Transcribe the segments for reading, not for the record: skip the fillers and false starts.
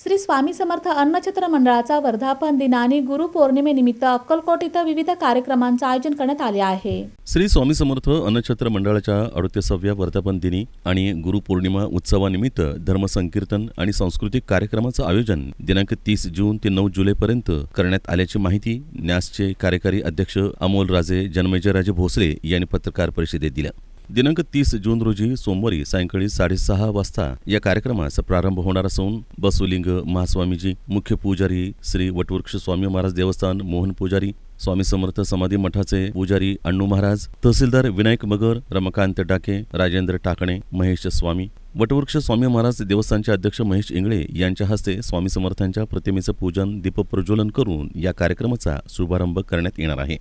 श्री स्वामी समर्थ अन्नछत्र मंडळाचा वर्धापन दिन आणि गुरुपौर्णिमेनिमित्त अक्कलकोट इथं विविध कार्यक्रमांचं आयोजन करण्यात आले आहे। श्री स्वामी समर्थ अन्नछत्र मंडळाच्या 38व्या वर्धापन दिनी आणि गुरुपौर्णिमा उत्सवानिमित्त धर्मसंकीर्तन आणि सांस्कृतिक कार्यक्रमाचं आयोजन दिनांक 30 जून ते 9 जुलैपर्यंत करण्यात आल्याची माहिती न्यासचे कार्यकारी अध्यक्ष अमोल राजे जन्मेजयराजे भोसले यांनी पत्रकार परिषदेत दिली। दिनांक 30 जून रोजी सोमवारी सायंकाळी 6:30 वाजता या कार्यक्रमास प्रारंभ होणार असून बसवलिंग महास्वामीजी, मुख्य पुजारी श्री वटवृक्ष स्वामी महाराज देवस्थान मोहन पुजारी, स्वामी समर्थ समाधी मठाचे पुजारी अण्णू महाराज, तहसीलदार विनायक मगर, रमाकांत डाके, राजेंद्र टाकणे, महेश स्वामी, वटवृक्ष स्वामी महाराज देवस्थानचे अध्यक्ष महेश इंगळे यांच्या हस्ते स्वामी समर्थांच्या प्रतिमेचं पूजन दीपप्रज्वलन करून या कार्यक्रमाचा शुभारंभ करण्यात येणार आहे।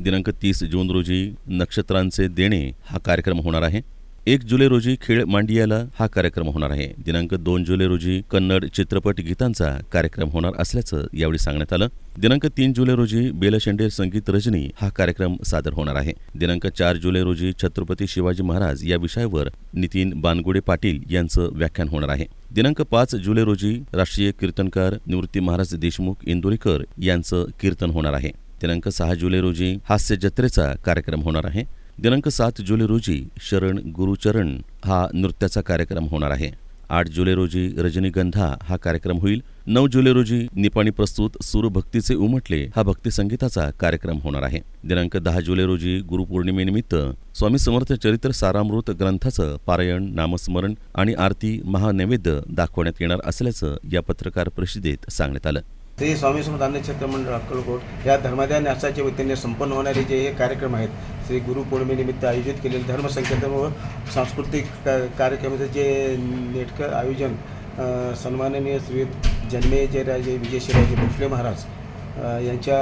दिनांक 30 जून रोजी नक्षत्रांचे देणे हा कार्यक्रम होणार आहे। 1 जुलै रोजी खेळ मांडियाला हा कार्यक्रम होणार आहे। दिनांक 2 जुलै रोजी कन्नड चित्रपट गीतांचा कार्यक्रम होणार असल्याचं यावेळी सांगण्यात आलं। दिनांक 3 जुलै रोजी बेलशेंडे संगीत रजनी हा कार्यक्रम सादर होणार आहे। दिनांक 4 जुलै रोजी छत्रपती शिवाजी महाराज या विषयावर नितीन बानगुडे पाटील यांचं व्याख्यान होणार आहे। दिनांक 5 जुलै रोजी राष्ट्रीय कीर्तनकार निवृत्ती महाराज देशमुख इंदोरीकर यांचं कीर्तन होणार आहे। दिनांक 6 जुलै रोजी हास्य जत्रेचा कार्यक्रम होणार आहे। दिनांक 7 जुलै रोजी शरण गुरुचरण हा नृत्याचा कार्यक्रम होणार आहे। 8 जुलै रोजी रजनीगंधा हा कार्यक्रम होईल। 9 जुलै रोजी निपाणी प्रस्तुत सूर भक्तीचे उमटले हा भक्ती संगीताचा कार्यक्रम होणार आहे। दिनांक 10 जुलै रोजी गुरुपौर्णिमेनिमित्त स्वामी समर्थ चरित्र सारामृत ग्रंथाचं पारायण, नामस्मरण आणि आरती महानैवेद्य दाखवण्यात येणार असल्याचं या पत्रकार परिषदेत सांगण्यात आलं। श्री स्वामी समर्थ अन्नछत्र मंडळ अक्कलकोट या धर्मादाय न्यासाच्या वतीने संपन्न होणारे जे हे कार्यक्रम आहेत, श्री गुरुपौर्णिमेनिमित्त आयोजित केलेले धर्मसंकीर्तन व सांस्कृतिक कार्यक्रमाचं जे नेटकं आयोजन सन्माननीय श्री जन्मेजयराजे विजयशिराजे भोसले महाराज यांच्या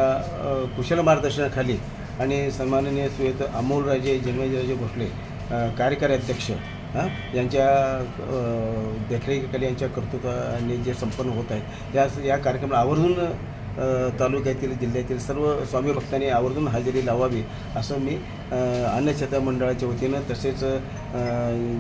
कुशल मार्गदर्शनाखाली आणि सन्माननीय श्री अमोल राजे जन्मेजयराजे भोसले कार्यकारी अध्यक्ष यांच्या देखरेखीखाली यांच्या कर्तृत्वाने जे संपन्न होत आहे या कार्यक्रमाला आवर्जून तालुक्यातील जिल्ह्यातील सर्व स्वामी भक्तांनी आवर्जून हजेरी लावावी असं मी अन्नछत्र मंडळाच्या वतीनं तसेच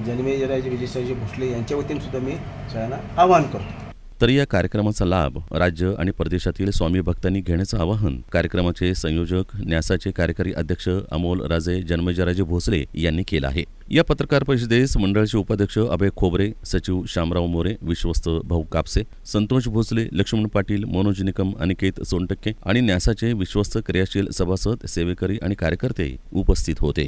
जन्मेजयराजे विजयशिराजे भोसले यांच्या वतीनं सुद्धा मी सगळ्यांना आवाहन करतो। तरी या कार्यक्रमाचा लाभ राज्य आणि परदेशातील स्वामी भक्तांनी घेण्याचं आवाहन कार्यक्रमाचे संयोजक न्यासाचे कार्यकारी अध्यक्ष अमोल राजे जन्मेजयराजे भोसले यांनी केलं आहे। या पत्रकार परिषदेस मंडळाचे उपाध्यक्ष अभय खोबरे, सचिव शामराव मोरे, विश्वस्त भाऊ कापसे, संतोष भोसले, लक्ष्मण पाटील, मनोज निकम, अनिकेत सोनटक्के आणि न्यासाचे विश्वस्त क्रियाशील सभासद, सेवेकरी आणि कार्यकर्ते उपस्थित होते।